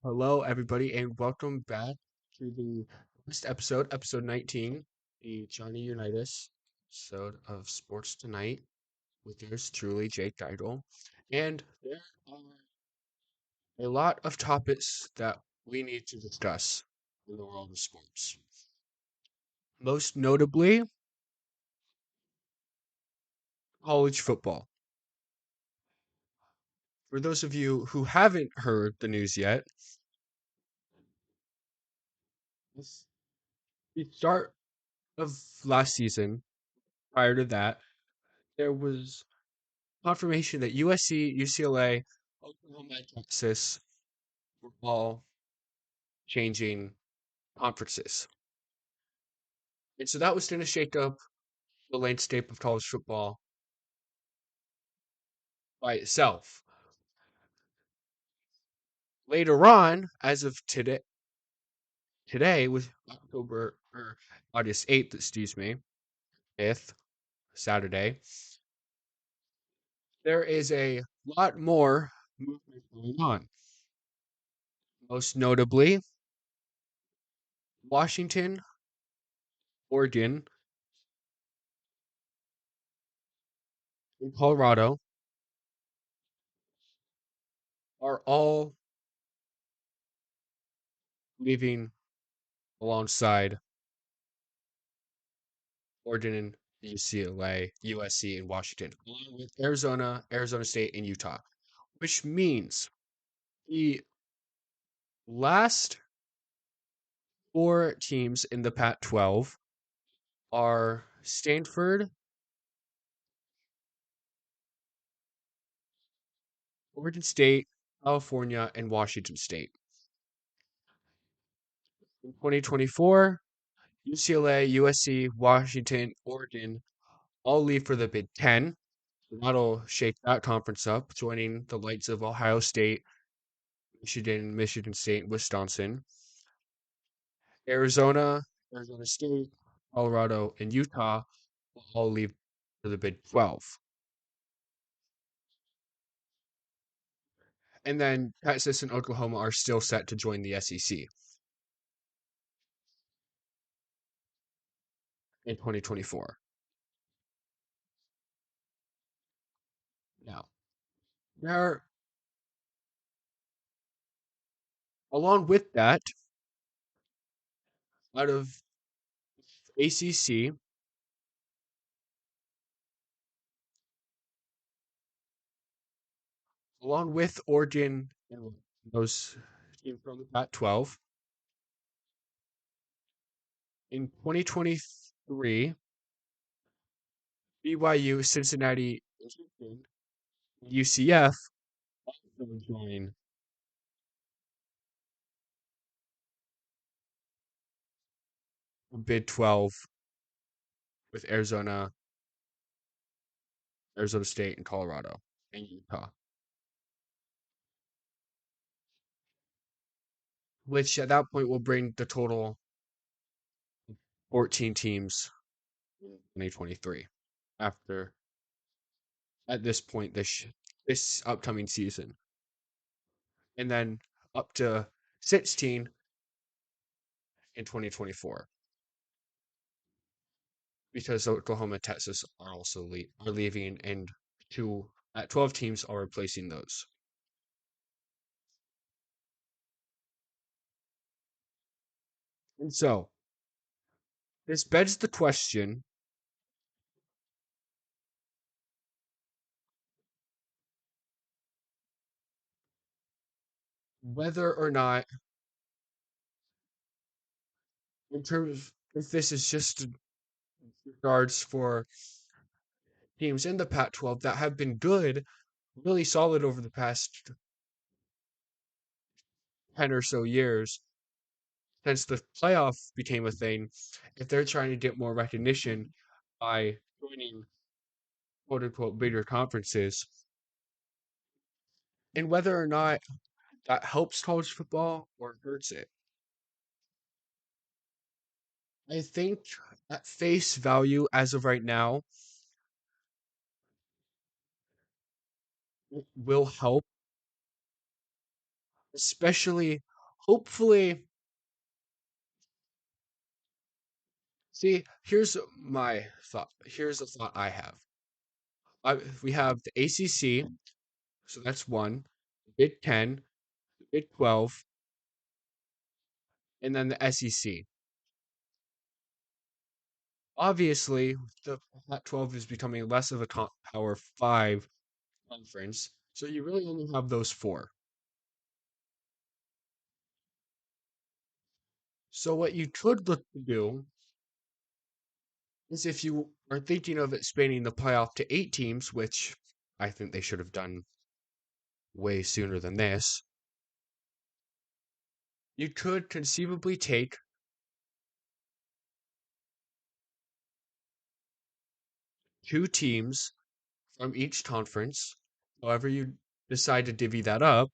Hello, everybody, and welcome back to the first episode, episode 19, the Johnny Unitas episode of Sports Tonight with yours truly, Jake Geidel. And there are a lot of topics that we need to discuss in the world of sports. Most notably, college football. For those of you who haven't heard the news yet, this- the start of last season, prior to that, there was confirmation that USC, UCLA, Oklahoma, and Texas were all changing conferences. And so that was going to shake up the landscape of college football by itself. Later on, as of today was October or August 8th, excuse me, 5th, Saturday, there is a lot more movement going on. Most notably, Washington, Oregon, and Colorado are all leaving alongside Oregon, and UCLA, USC, and Washington, along with Arizona, Arizona State, and Utah, which means the last four teams in the Pac-12 are Stanford, Oregon State, California, and Washington State. In 2024, UCLA, USC, Washington, Oregon all leave for the Big Ten. So that'll shake that conference up, joining the likes of Ohio State, Michigan, Michigan State, Wisconsin. Arizona, Arizona State, Colorado, and Utah will all leave for the Big 12. And then Texas and Oklahoma are still set to join the SEC in 2024. Now, there, along with that, out of ACC, along with Oregon and those teams from the Pac-12, in 2023, BYU, Cincinnati, and UCF will join the Big 12 with Arizona, Arizona State, and Colorado, and Utah, which at that point will bring the total 14 teams in 2023 after at this point this upcoming season, and then up to 16 in 2024 because Oklahoma and Texas are also are leaving, and two at 12 teams are replacing those. And so this begs the question whether or not, in terms of if this is just regards for teams in the Pac-12 that have been good, really solid over the past 10 or so years since the playoff became a thing, if they're trying to get more recognition by joining quote unquote bigger conferences, and whether or not that helps college football or hurts it. I think at face value, as of right now, it will help, especially hopefully, see, here's my thought. Here's the thought I have. We have the ACC, so that's one, Big 10, Big 12, and then the SEC. Obviously, the Pac-12 is becoming less of a Power 5 conference, so you really only have those four. So what you could look to do is if you are thinking of expanding the playoff to 8 teams, which I think they should have done way sooner than this, you could conceivably take 2 teams from each conference, however you decide to divvy that up,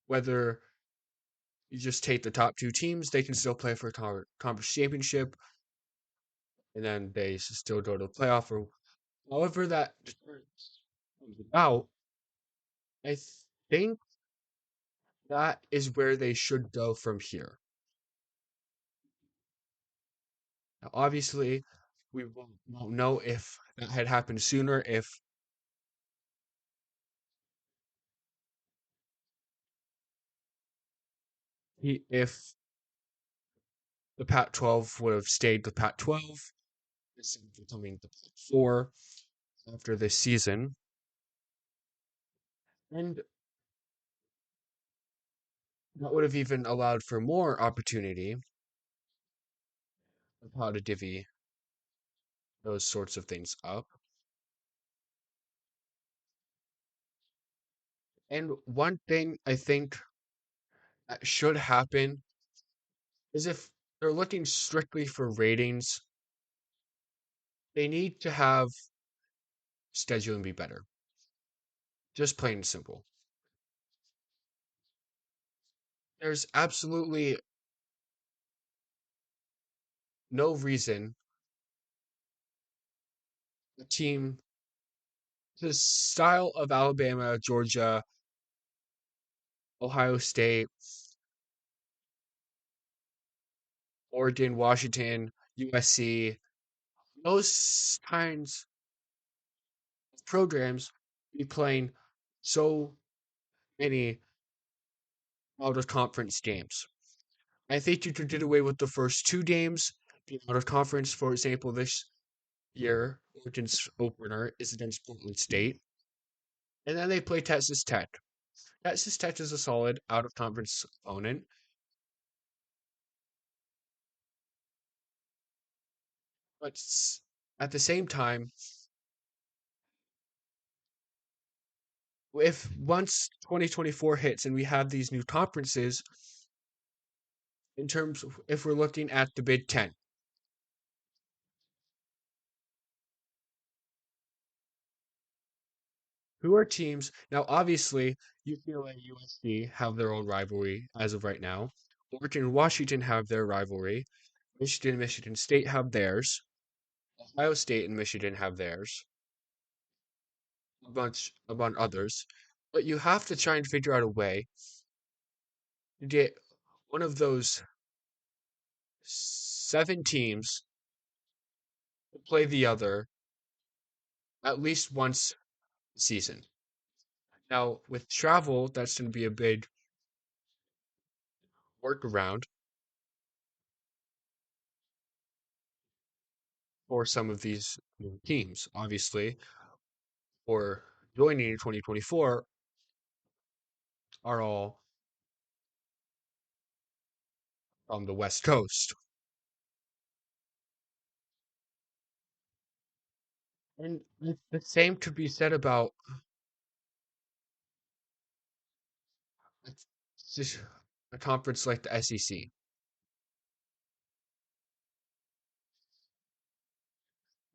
whether you just take the top 2 teams, they can still play for a conference championship, and then they still go to the playoff, or however that comes about. I think that is where they should go from here. Now, obviously, we won't know if that had happened sooner, if the Pac-12 would have stayed the Pac-12 instead of becoming the Pac-4 after this season, and that would have even allowed for more opportunity of how to divvy those sorts of things up. And one thing I think that should happen is if they're looking strictly for ratings, they need to have scheduling be better. Just plain and simple. There's absolutely no reason a team the style of Alabama, Georgia, Ohio State, Oregon, Washington, USC, those kinds of programs be playing so many out of conference games. I think you could get away with the first 2 games being out of conference. For example, this year, Oregon's opener is against Portland State, and then they play Texas Tech. Texas Tech is a solid out of conference opponent, but at the same time, if once 2024 hits and we have these new conferences, in terms of if we're looking at the Big Ten, who are teams now? Obviously, UCLA, USC have their own rivalry as of right now. Oregon and Washington have their rivalry. Michigan and Michigan State have theirs. Ohio State and Michigan have theirs. Among others. But you have to try and figure out a way to get one of those 7 teams to play the other at least once a season. Now, with travel, that's going to be a big workaround for some of these new teams. Obviously, for joining in 2024 are all from the West Coast. And the same could be said about just a conference like the SEC.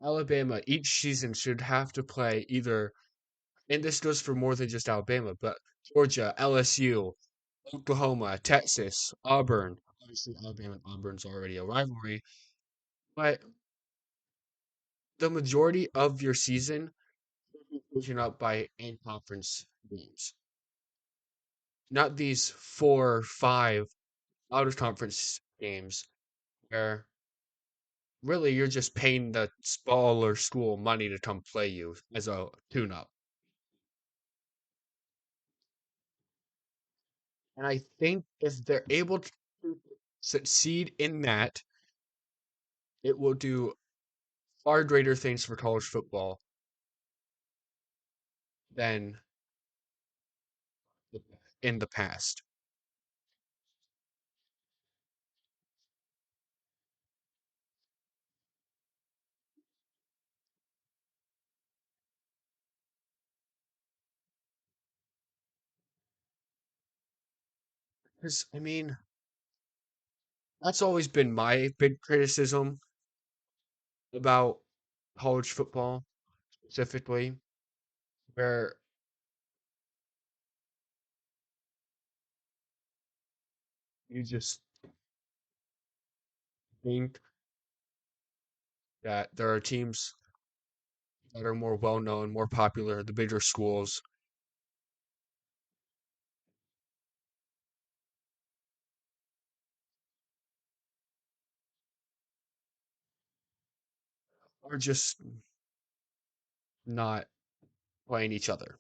Alabama each season should have to play either, and this goes for more than just Alabama, but Georgia, LSU, Oklahoma, Texas, Auburn. Obviously, Alabama and Auburn's already a rivalry, but the majority of your season should be taken up by in-conference games, not these 4, 5 out-of-conference games where really you're just paying the smaller school money to come play you as a tune-up. And I think if they're able to succeed in that, it will do far greater things for college football than in the past. 'Cause, I mean, that's always been my big criticism about college football specifically, where you just think that there are teams that are more well known, more popular, the bigger schools are just not playing each other.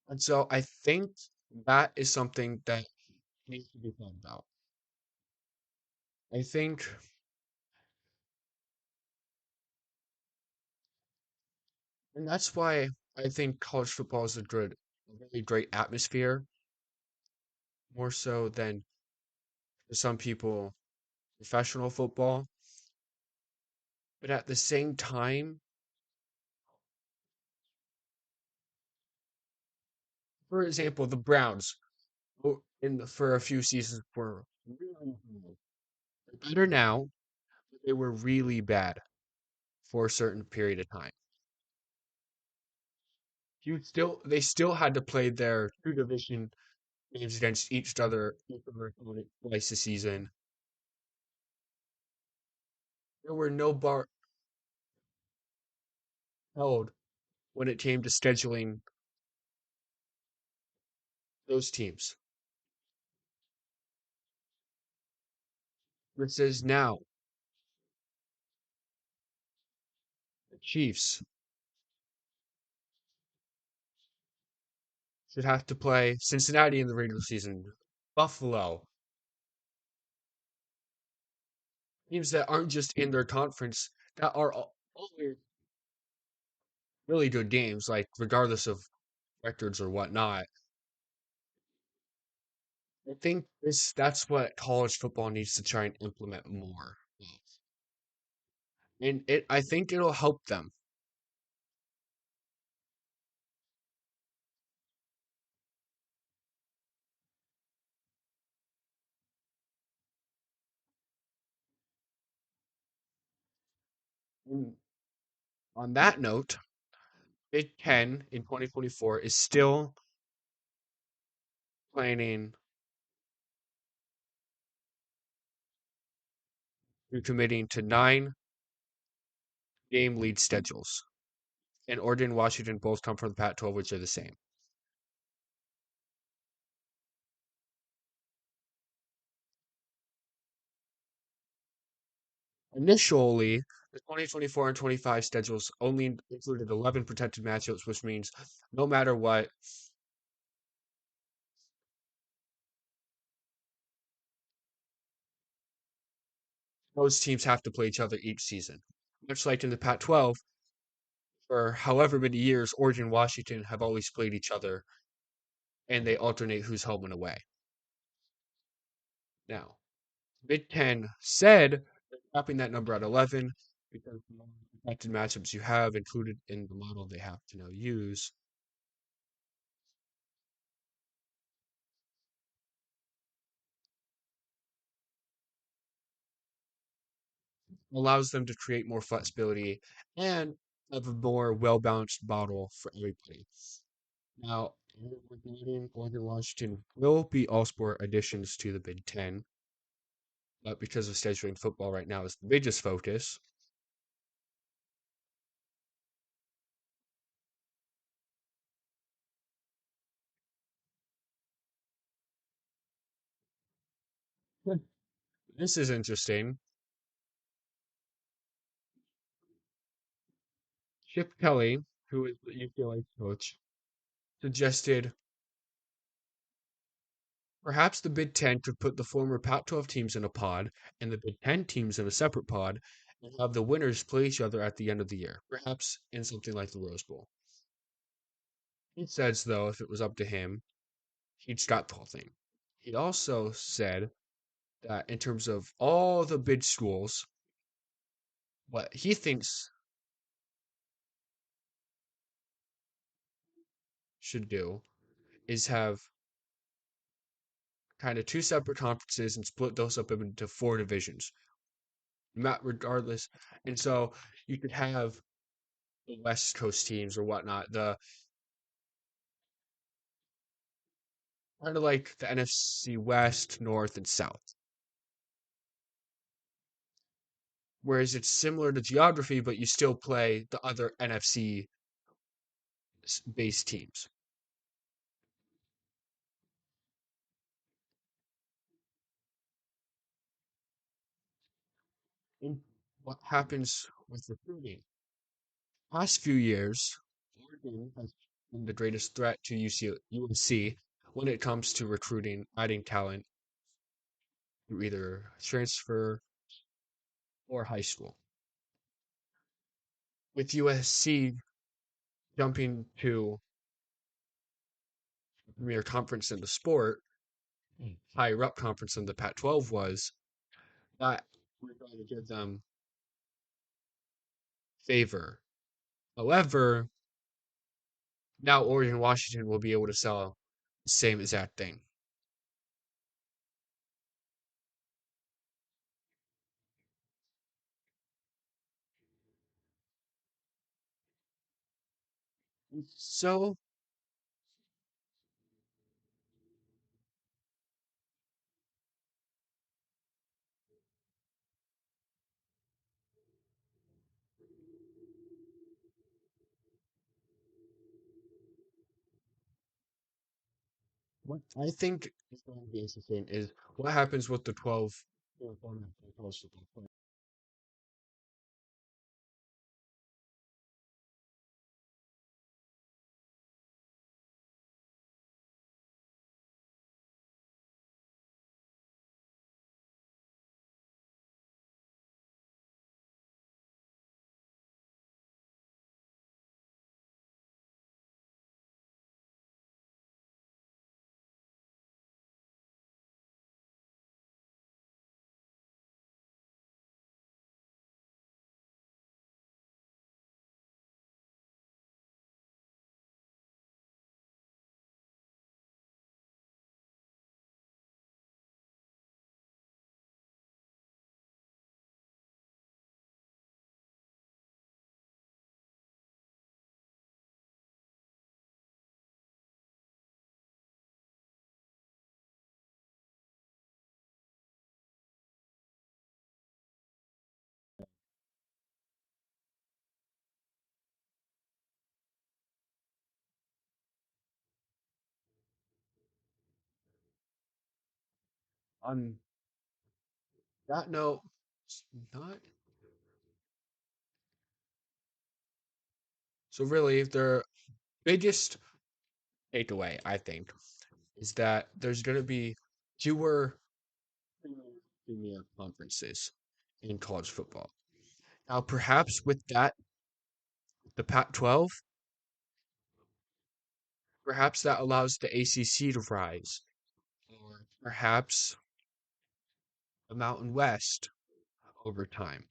And so I think that is something that needs to be thought about. I think, and that's why I think college football is a really great atmosphere, more so than for some people, professional football. But at the same time, for example, the Browns for a few seasons were really bad. They're better now, but they were really bad for a certain period of time. They still had to play their two division games against each other opponent twice a season. There were no bar held when it came to scheduling those teams. Versus now, the Chiefs should have to play Cincinnati in the regular season, Buffalo, teams that aren't just in their conference, that are always really good games, like regardless of records or whatnot. I think that's what college football needs to try and implement more of. And I think it'll help them. And on that note, Big Ten in 2024 is still planning and committing to 9 game lead schedules. And Oregon and Washington both come from the Pac-12, which are the same. Initially, the 2024 and 25 schedules only included 11 protected matchups, which means no matter what, those teams have to play each other each season. Much like in the Pac-12, for however many years, Oregon and Washington have always played each other, and they alternate who's home and away. Now, Big Ten said they're capping that number at 11 because the more protected matchups you have included in the model they have to now use allows them to create more flexibility and have a more well-balanced model for everybody. Now, Regarding Oregon Washington will be all sport additions to the Big Ten, but because of scheduling football right now is the biggest focus. This is interesting. Chip Kelly, who is the UCLA coach, suggested perhaps the Big Ten could put the former Pac-12 teams in a pod and the Big Ten teams in a separate pod and have the winners play each other at the end of the year, perhaps in something like the Rose Bowl. He says, though, if it was up to him, he'd scrap the whole thing. He also said that in terms of all the big schools, what he thinks should do is have kind of two separate conferences and split those up into four divisions, not regardless. And so you could have the West Coast teams or whatnot, the kind of like the NFC West, North, and South. Whereas it's similar to geography, but you still play the other NFC based teams. And what happens with recruiting? Past few years, Oregon has been the greatest threat to USC when it comes to recruiting, adding talent through either transfer or high school. With USC jumping to the premier conference in the sport, higher up conference than the Pac-12 was, that we're going to give them favor. However, now Oregon Washington will be able to sell the same exact thing. So what I think is going to be interesting is what happens with the 12 format for college football. On that note, not so really their biggest takeaway, I think, is that there's going to be fewer premier conferences in college football. Now, perhaps with that, the Pac-12, perhaps that allows the ACC to rise, or perhaps the Mountain West over time.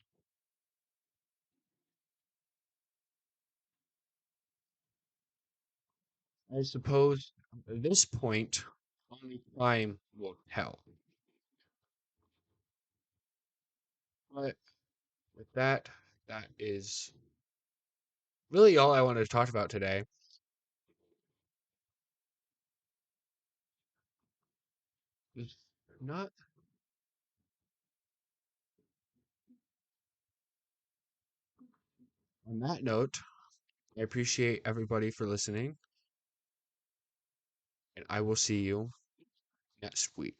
I suppose at this point, only time will tell. But with that, that is really all I wanted to talk about today. It's not on that note, I appreciate everybody for listening, and I will see you next week.